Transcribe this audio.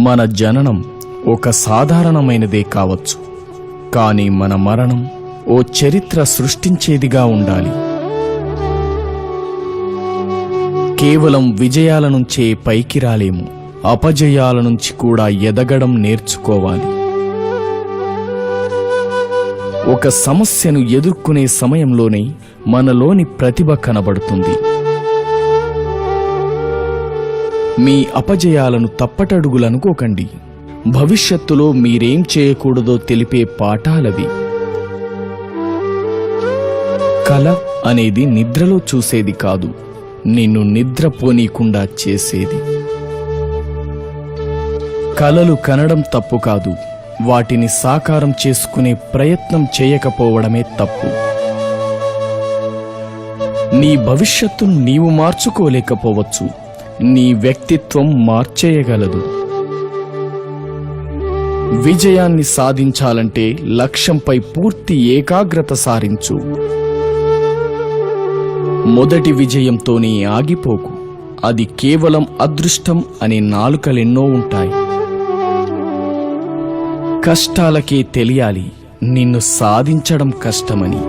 మన జననం ఒక సాధారణమైనదే కావచ్చు, కానీ మన మరణం ఓ చరిత్ర సృష్టించేదిగా ఉండాలి. కేవలం విజయాల నుంచే పైకి రాలేము, అపజయాల నుంచి కూడా ఎదగడం నేర్చుకోవాలి. ఒక సమస్యను ఎదుర్కొనే సమయంలోనే మనలోని ప్రతిభ కనబడుతుంది. మీ అపజయాలను తప్పటడుగులనుకోకండి. భవిష్యత్తులో మీరేం చేయకూడదో తెలిపే పాఠాలవి. కల అనేది నిద్రలో చూసేది కాదు, నిన్ను నిద్రపోనీకుండా చేసేది. కలలు కనడం తప్పు కాదు, వాటిని సాకారం చేసుకునే ప్రయత్నం చేయకపోవడమే తప్పు. నీ భవిష్యత్తును నీవు మార్చుకోలేకపోవచ్చు, నీ వ్యక్తిత్వం మార్చేయగలదు. విజయాన్ని సాధించాలంటే లక్ష్యంపై పూర్తి ఏకాగ్రత సారించు. మొదటి విజయంతోనే ఆగిపోకు, అది కేవలం అదృష్టం అనే నాలుకలెన్నో ఉంటాయి. కష్టాలకే తెలియాలి నిన్ను సాధించడం కష్టమని.